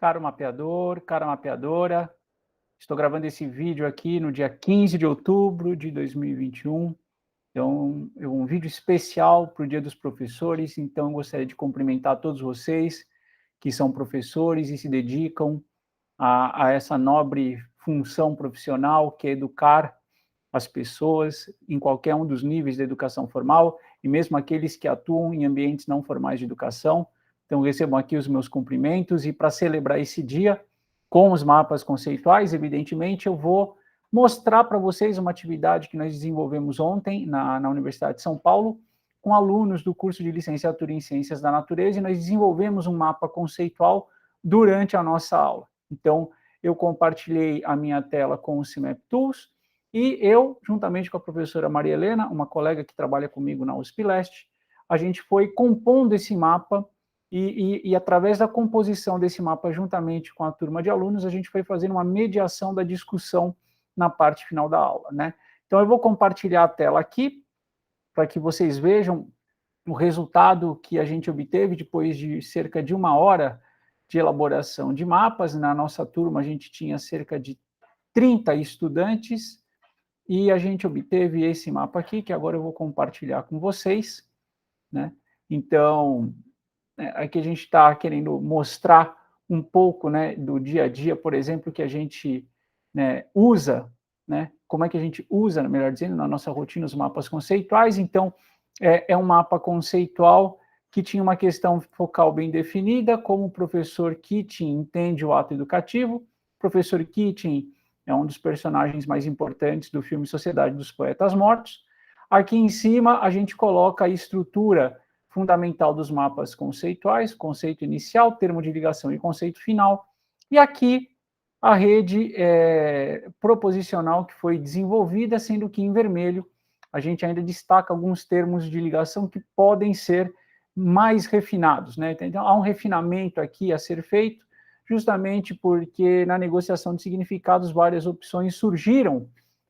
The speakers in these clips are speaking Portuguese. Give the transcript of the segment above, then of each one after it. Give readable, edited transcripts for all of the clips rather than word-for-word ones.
Caro mapeador, cara mapeadora, estou gravando esse vídeo aqui no dia 15 de outubro de 2021. Então, é um vídeo especial para o Dia dos Professores, então eu gostaria de cumprimentar todos vocês que são professores e se dedicam a essa nobre função profissional que é educar as pessoas em qualquer um dos níveis da educação formal e mesmo aqueles que atuam em ambientes não formais de educação. Então, recebam aqui os meus cumprimentos e para celebrar esse dia, com os mapas conceituais, evidentemente, eu vou mostrar para vocês uma atividade que nós desenvolvemos ontem na Universidade de São Paulo, com alunos do curso de licenciatura em Ciências da Natureza, e nós desenvolvemos um mapa conceitual durante a nossa aula. Então, eu compartilhei a minha tela com o CIMAP Tools, e eu, juntamente com a professora Maria Helena, uma colega que trabalha comigo na USP Leste, a gente foi compondo esse mapa e através da composição desse mapa, juntamente com a turma de alunos, a gente foi fazendo uma mediação da discussão na parte final da aula, né? Então, eu vou compartilhar a tela aqui, para que vocês vejam o resultado que a gente obteve depois de cerca de 1 hora de elaboração de mapas. Na nossa turma, a gente tinha cerca de 30 estudantes, e a gente obteve esse mapa aqui, que agora eu vou compartilhar com vocês, né? Então, aqui a gente está querendo mostrar um pouco, né, do dia a dia, por exemplo, que a gente, né, usa, né, como é que a gente usa, melhor dizendo, na nossa rotina os mapas conceituais. Então, é um mapa conceitual que tinha uma questão focal bem definida, como o professor Keating entende o ato educativo. O professor Keating é um dos personagens mais importantes do filme Sociedade dos Poetas Mortos. Aqui em cima, a gente coloca a estrutura fundamental dos mapas conceituais, conceito inicial, termo de ligação e conceito final. E aqui, a rede proposicional que foi desenvolvida, sendo que em vermelho a gente ainda destaca alguns termos de ligação que podem ser mais refinados, né? Então, há um refinamento aqui a ser feito, justamente porque na negociação de significados várias opções surgiram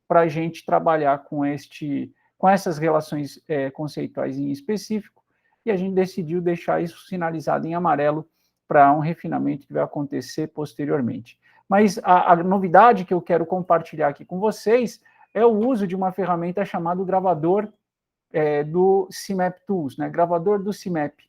para a gente trabalhar com essas relações conceituais em específico, e a gente decidiu deixar isso sinalizado em amarelo para um refinamento que vai acontecer posteriormente. Mas a novidade que eu quero compartilhar aqui com vocês é o uso de uma ferramenta chamada gravador do CIMAP Tools, né? Gravador do CIMAP.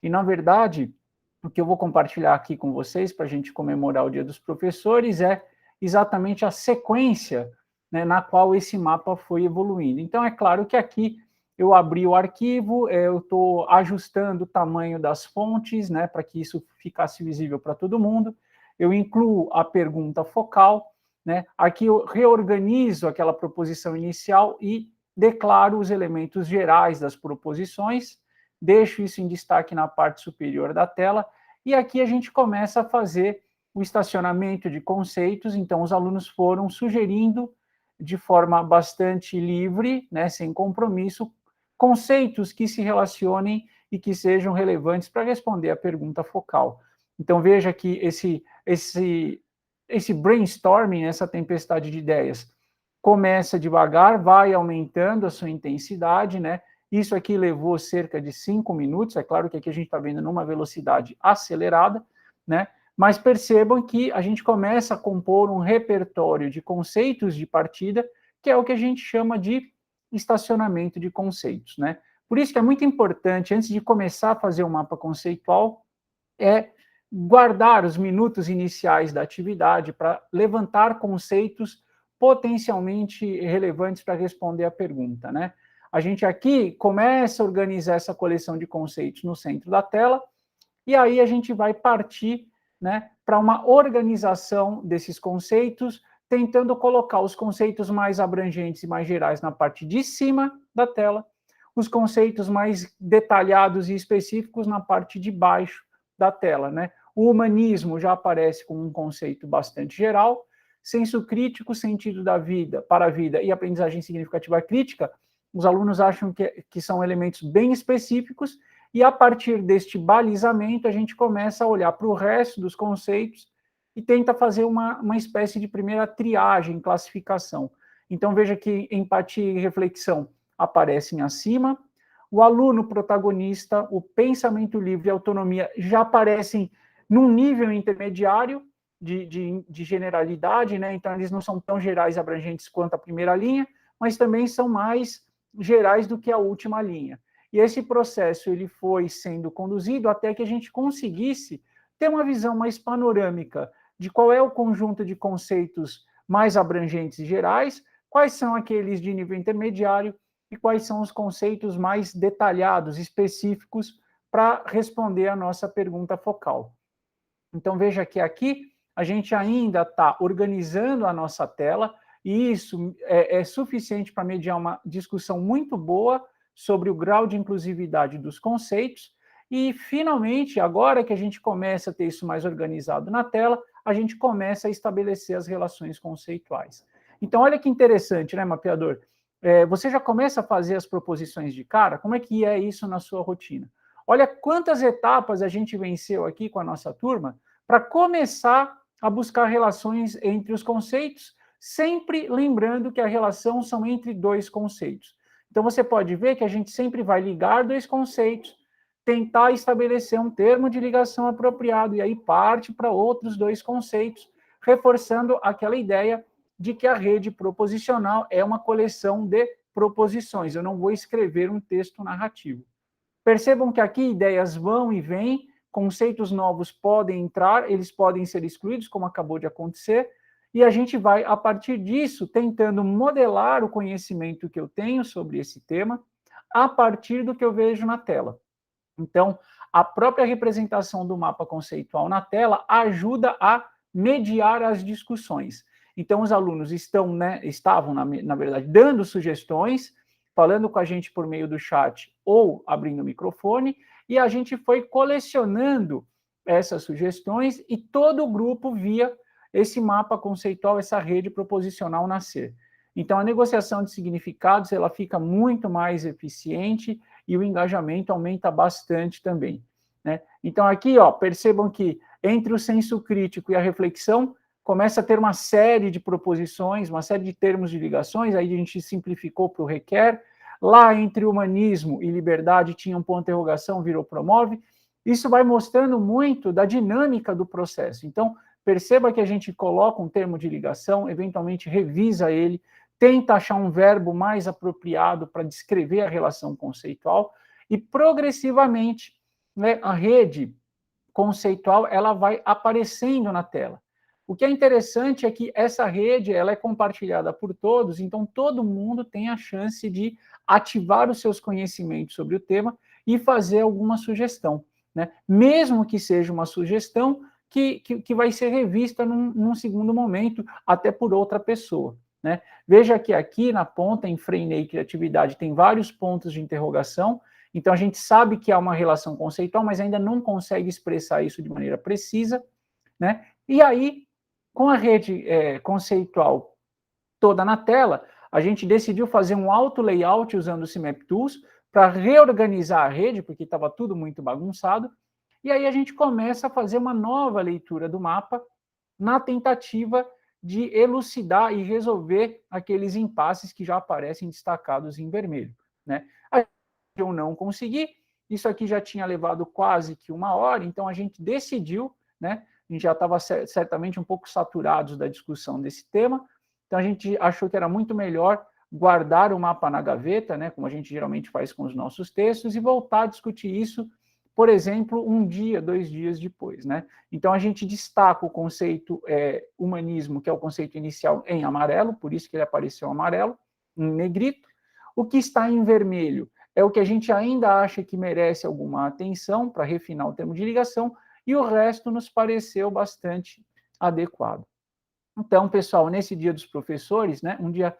E, na verdade, o que eu vou compartilhar aqui com vocês, para a gente comemorar o Dia dos Professores, é exatamente a sequência, né, na qual esse mapa foi evoluindo. Então, é claro que aqui eu abri o arquivo, eu estou ajustando o tamanho das fontes, né, para que isso ficasse visível para todo mundo. Eu incluo a pergunta focal, né, aqui eu reorganizo aquela proposição inicial e declaro os elementos gerais das proposições, deixo isso em destaque na parte superior da tela, e aqui a gente começa a fazer o estacionamento de conceitos. Então, os alunos foram sugerindo, de forma bastante livre, né, sem compromisso, conceitos que se relacionem e que sejam relevantes para responder a pergunta focal. Então, veja que esse brainstorming, essa tempestade de ideias, começa devagar, vai aumentando a sua intensidade, né? Isso aqui levou cerca de 5 minutos, é claro que aqui a gente está vendo numa velocidade acelerada, né? Mas percebam que a gente começa a compor um repertório de conceitos de partida, que é o que a gente chama de estacionamento de conceitos, né? Por isso que é muito importante, antes de começar a fazer um mapa conceitual, guardar os minutos iniciais da atividade para levantar conceitos potencialmente relevantes para responder a pergunta, né? A gente aqui começa a organizar essa coleção de conceitos no centro da tela, e aí a gente vai partir, né, para uma organização desses conceitos, tentando colocar os conceitos mais abrangentes e mais gerais na parte de cima da tela, os conceitos mais detalhados e específicos na parte de baixo da tela, né? O humanismo já aparece como um conceito bastante geral, senso crítico, sentido da vida, para a vida e aprendizagem significativa crítica, os alunos acham que são elementos bem específicos, e a partir deste balizamento a gente começa a olhar para o resto dos conceitos e tenta fazer uma espécie de primeira triagem, classificação. Então veja que empatia e reflexão aparecem acima, o aluno protagonista, o pensamento livre e a autonomia já aparecem num nível intermediário de generalidade, né? Então, eles não são tão gerais e abrangentes quanto a primeira linha, mas também são mais gerais do que a última linha. E esse processo ele foi sendo conduzido até que a gente conseguisse ter uma visão mais panorâmica de qual é o conjunto de conceitos mais abrangentes e gerais, quais são aqueles de nível intermediário e quais são os conceitos mais detalhados, específicos, para responder a nossa pergunta focal. Então, veja que aqui a gente ainda está organizando a nossa tela, e isso é suficiente para mediar uma discussão muito boa sobre o grau de inclusividade dos conceitos. E, finalmente, agora que a gente começa a ter isso mais organizado na tela, a gente começa a estabelecer as relações conceituais. Então, olha que interessante, né, mapeador? Você já começa a fazer as proposições de cara? Como é que é isso na sua rotina? Olha quantas etapas a gente venceu aqui com a nossa turma para começar a buscar relações entre os conceitos, sempre lembrando que a relação são entre dois conceitos. Então, você pode ver que a gente sempre vai ligar dois conceitos, tentar estabelecer um termo de ligação apropriado, e aí parte para outros dois conceitos, reforçando aquela ideia de que a rede proposicional é uma coleção de proposições. Eu não vou escrever um texto narrativo. Percebam que aqui ideias vão e vêm, conceitos novos podem entrar, eles podem ser excluídos, como acabou de acontecer, e a gente vai, a partir disso, tentando modelar o conhecimento que eu tenho sobre esse tema, a partir do que eu vejo na tela. Então, a própria representação do mapa conceitual na tela ajuda a mediar as discussões. Então, os alunos estavam, na verdade, dando sugestões, falando com a gente por meio do chat ou abrindo o microfone, e a gente foi colecionando essas sugestões e todo o grupo via esse mapa conceitual, essa rede proposicional nascer. Então, a negociação de significados ela fica muito mais eficiente e o engajamento aumenta bastante também, né? Então, aqui, ó, percebam que entre o senso crítico e a reflexão, começa a ter uma série de proposições, uma série de termos de ligações, aí a gente simplificou para o requer. Lá entre humanismo e liberdade tinha um ponto de interrogação, virou promove. Isso vai mostrando muito da dinâmica do processo. Então, perceba que a gente coloca um termo de ligação, eventualmente revisa ele, tenta achar um verbo mais apropriado para descrever a relação conceitual, e progressivamente, né, a rede conceitual ela vai aparecendo na tela. O que é interessante é que essa rede ela é compartilhada por todos, então todo mundo tem a chance de ativar os seus conhecimentos sobre o tema e fazer alguma sugestão, né? Mesmo que seja uma sugestão que vai ser revista num segundo momento, até por outra pessoa, né? Veja que aqui na ponta, em Freinet Criatividade, tem vários pontos de interrogação, então a gente sabe que há uma relação conceitual, mas ainda não consegue expressar isso de maneira precisa, né? E aí, com a rede conceitual toda na tela, a gente decidiu fazer um auto-layout usando o CMap Tools para reorganizar a rede, porque estava tudo muito bagunçado, e aí a gente começa a fazer uma nova leitura do mapa na tentativa de elucidar e resolver aqueles impasses que já aparecem destacados em vermelho, né? Eu não consegui, isso aqui já tinha levado quase que 1 hora, então a gente decidiu, né? A gente já estava certamente um pouco saturados da discussão desse tema, então a gente achou que era muito melhor guardar o mapa na gaveta, né, como a gente geralmente faz com os nossos textos, e voltar a discutir isso, por exemplo, 1 dia, 2 dias depois, né? Então a gente destaca o conceito humanismo, que é o conceito inicial, em amarelo, por isso que ele apareceu amarelo, em negrito. O que está em vermelho é o que a gente ainda acha que merece alguma atenção para refinar o termo de ligação, e o resto nos pareceu bastante adequado. Então, pessoal, nesse Dia dos Professores, né, um dia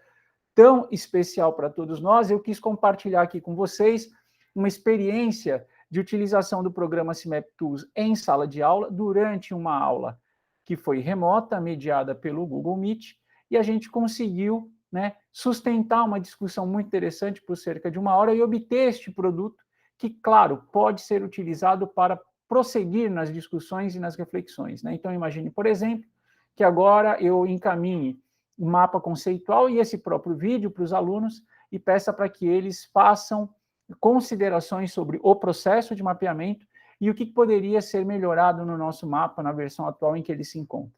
tão especial para todos nós, eu quis compartilhar aqui com vocês uma experiência de utilização do programa CMap Tools em sala de aula, durante uma aula que foi remota, mediada pelo Google Meet, e a gente conseguiu, né, sustentar uma discussão muito interessante por cerca de 1 hora e obter este produto que, claro, pode ser utilizado para prosseguir nas discussões e nas reflexões, né? Então, imagine, por exemplo, que agora eu encaminhe o mapa conceitual e esse próprio vídeo para os alunos e peça para que eles façam considerações sobre o processo de mapeamento e o que poderia ser melhorado no nosso mapa na versão atual em que ele se encontra.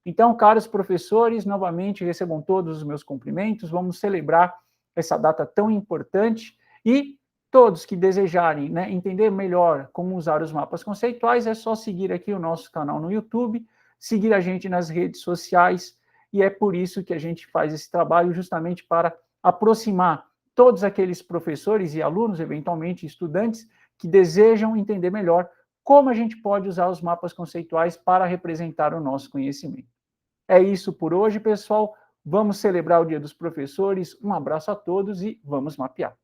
Então, caros professores, novamente recebam todos os meus cumprimentos, vamos celebrar essa data tão importante e todos que desejarem, né, entender melhor como usar os mapas conceituais, é só seguir aqui o nosso canal no YouTube, seguir a gente nas redes sociais, e é por isso que a gente faz esse trabalho, justamente para aproximar todos aqueles professores e alunos, eventualmente estudantes, que desejam entender melhor como a gente pode usar os mapas conceituais para representar o nosso conhecimento. É isso por hoje, pessoal. Vamos celebrar o Dia dos Professores. Um abraço a todos e vamos mapear.